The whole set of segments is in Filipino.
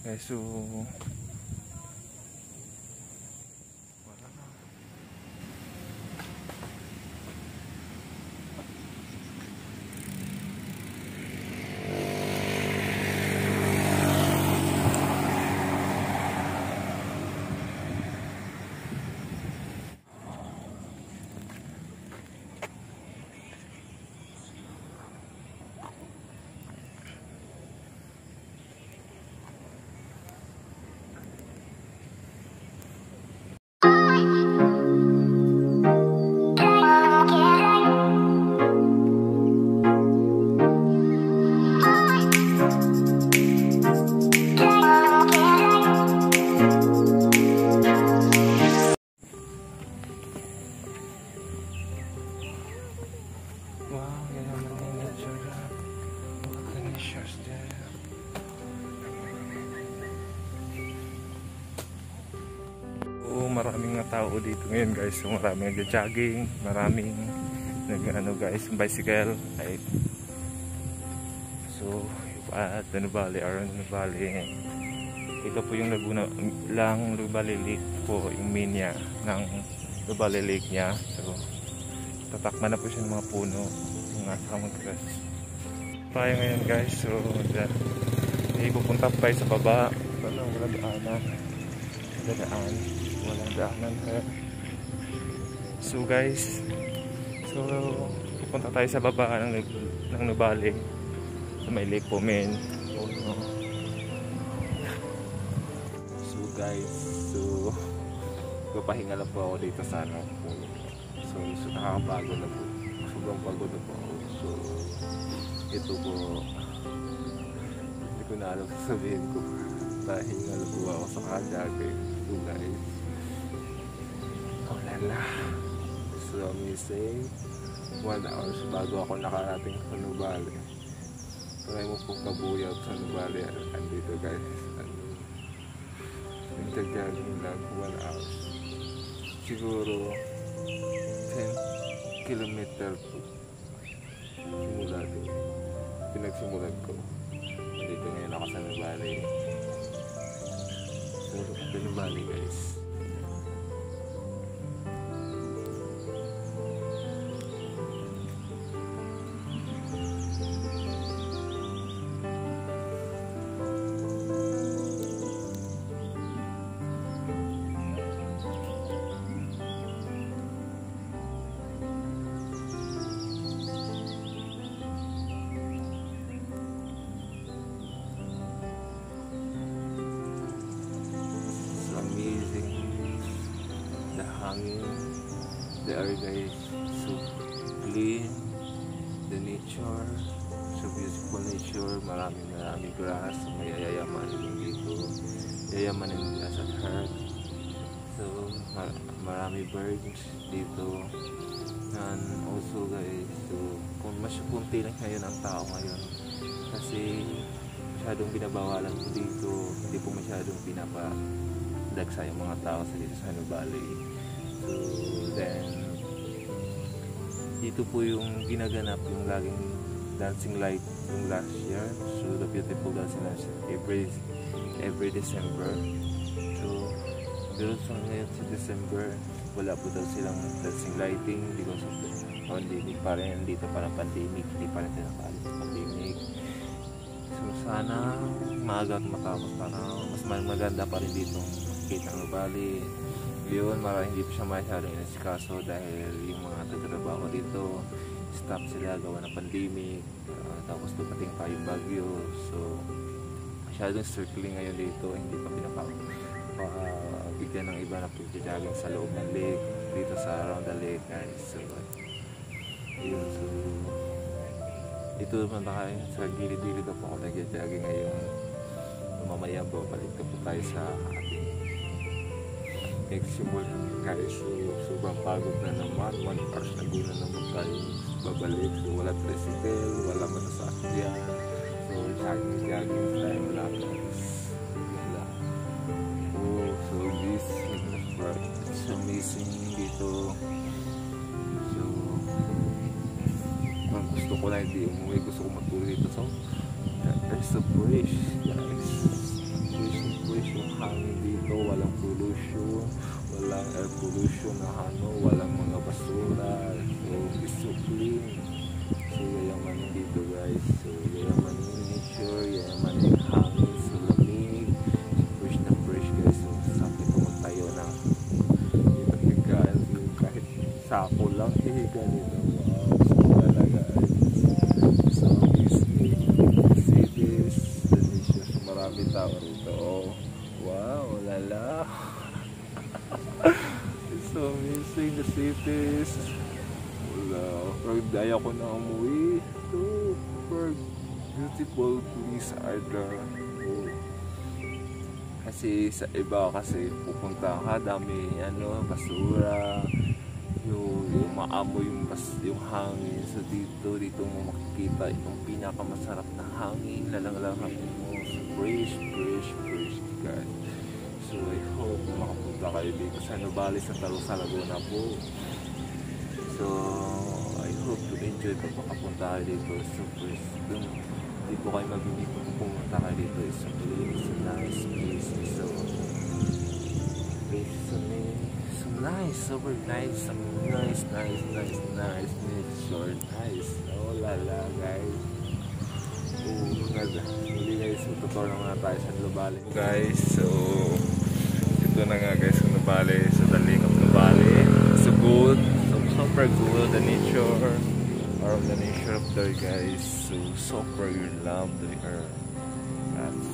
Okay, so maraming nga tao dito ngayon guys. So maraming nag-jogging, maraming guys, bicycle ay. So at Nubali, around Nubali, ito po yung Laguna lang Nubali Lake po, yung main niya ng Nubali Lake niya. So tatakman na po siya ng mga puno yung nasa mag-grass tayo ngayon guys. So pupunta pa tayo sa baba. Walang daanan, walang daanan. So guys, so pupunta tayo sa baba ng Nubali, sa may lake po men. So guys, so papahinga lang po ako dito sa so nakakapagod na po, sobrang pagod na po ako. So ito po, hindi ko na alam sasabihin ko, pahinga lang po ako sa kajagay. So guys, lala, so amazing. 1 hour bago ako nakarating sa Nubali. Try mo pong kabuyaw sa Nubali. Andito guys, nagja-jogging lang 1 hour, siguro 10 kilometer po simula din pinagsimulan ko. Andito ngayon ako sa Nubali. So Nubali guys. The air guys, so clean, the nature, so beautiful nature, marami grass, may yayamanin dito, yayamanin nila sa heart. So marami birds dito, and also guys, so kung kunti lang ngayon ang tao ngayon kasi masyadong binabawalan po dito, hindi po masyadong pinapadagsa yung mga tao dito sa Nubali. So then dito po yung ginaganap yung laging dancing light yung last year. So the beautiful dancing light every December. So pero sa ngayon sa December wala po daw silang dancing lighting because of the pandemic pa rin. Dito pa ng pandemic, hindi pa rin tinakaalis sa pandemic. So sana maaga at matapos para mas maganda pa rin dito kita ng Nubali. Yun, hindi pa siya masyadong inasikaso dahil yung mga tatrabaho dito stop sila gawa ng pandemic, tapos dumating pa yung bagyo. So masyadong circling ngayon dito, hindi pa pinapabigyan ng iba na pagjajagang sa loob ng lake, dito sa around the lake guys. So yun, so dito naman tayo sa gilid-gilid na po ako nagjajagang ngayon. Mamaya po balik na po tayo sa ating nagsimula guys. So sobrang pagod na naman, 1 hours na guna naman tayo babalik. So wala tricycle, wala masasakyan, so jogging time lang guys. Oh, so this it's amazing dito. So gusto ko na hindi umuwi, gusto ko matulog dito. So there's a bridge guys, bridge yung hangin dito, walang pollution, walang air pollution na walang mga basura. So it's so clean. So yayamanin dito guys. So yayamanin yung nature, yayamanin yung hangin, so lamig, fresh na fresh guys. So sakit ko magtayo ng dito higaan, kahit sako lang hihiga dito. Wow, so talaga guys. So cities, delicious, marami tao rito. Oh, wow, lala. It's so amazing, the cities. Pero ayaw ko na umuwi. Super beautiful place are there. Kasi sa iba kasi pupunta ka, dami basura, yung maamoy yung hangin. So dito mo makikita yung pinakamasarap na hangin, lalang-hangin mo. So fresh guys. So I hope makapunta kayo dito sa Nubali, sa Tarusa, Laguna po. So I hope to enjoy pag makapunta kayo dito. So first, di po kayo mabibig kung pumunta kayo dito. It's a place, it's a nice place. So nice, super nice, nature, nice. Oh lala guys. Oh ganda. Muli guys, tuturo na tayo sa Nubali guys. So ito na nga guys sa Nubali, sa daling of Nubali. So good, so super good, the nature of there guys. So super you love there. That's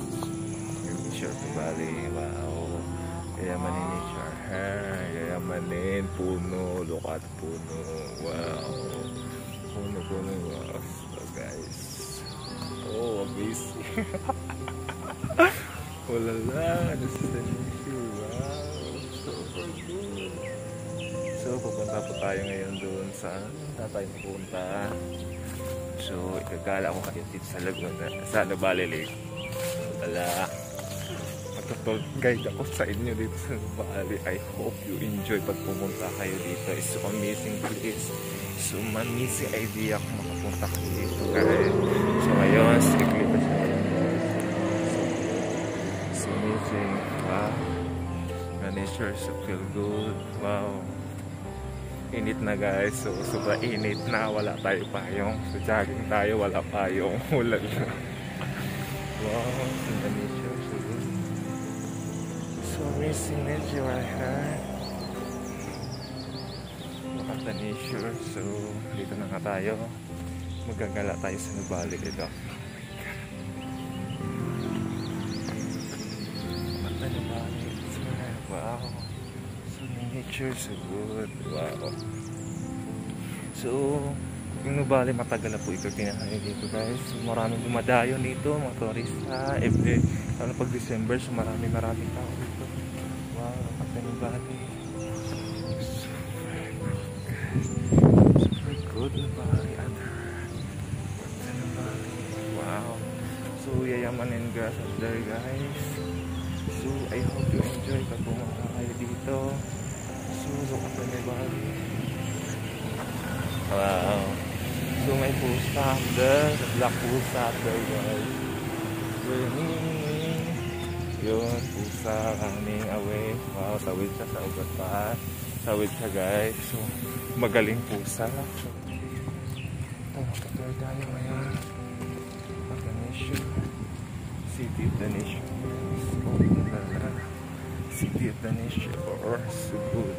yung nature of Nubali. Wow, yayamanin nature, yayamanin puno, look at puno. Wow, puno, wow. So guys, oh amazing. Oh la la, this is the nature. Wow, super good. So pupunta po tayo ngayon doon sa tayo pupunta. So ikagala ko kayo dito sa Laguna, sa Nubali Lake. Wala, mag-guide ako sa inyo dito sa Nubali. I hope you enjoy pag pumunta kayo dito. It's so amazing place. So amazing idea kung makapunta kayo dito guys. So ngayon, strictly pa siya. So amazing. Wow, the nature so feel good. Wow, init na guys. So super init na, wala tayo payong. So jogging tayo, wala payong. Wala na. Wow, the nature so good. So amazing nature right here. Look at the nature. So dito na nga tayo. Magagala tayo sa Nubali dito. Mata Nubali. Wow, so nature so good. Wow. So yung Nubali matagal na po ito tinahanin dito guys. So maraming dumadayo dito, mga turista. Every pag December, so maraming tao dito. Wow, mata Nubali. Super good Nubali. Wow, so yayamanin guys out there guys. So I hope you enjoy pag pumunta kayo dito. So look at the Nubali. Wow, so may pusa there, black pusa there guys. Yun, pusa running away. Wow, tawid siya sa ugat pa. Tawid siya guys. So magaling pusa. So ito, makatuloy tayo ngayon. City of the nation. City of the nation or Subud.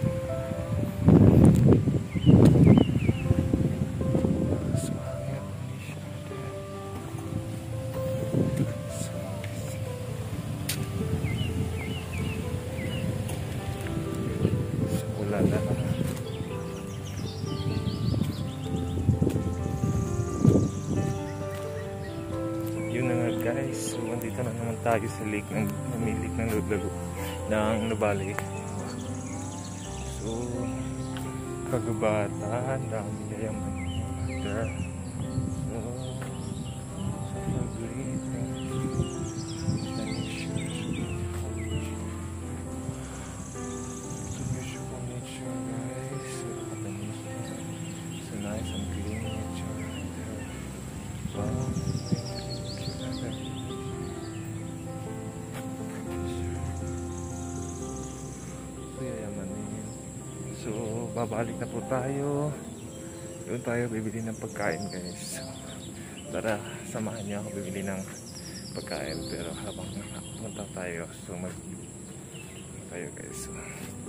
Yun na nga guys, so andito na naman tayo sa lake ng Nubali. So kagubatan, dami yayaman there. So great. So beautiful nature guys. So nice and clean nature there. Wow. babalik na po tayo. Doon tayo bibili ng pagkain guys. So, tara, samahan niyo ako bibili ng pagkain. Pero habang punta tayo, so tayo guys. So,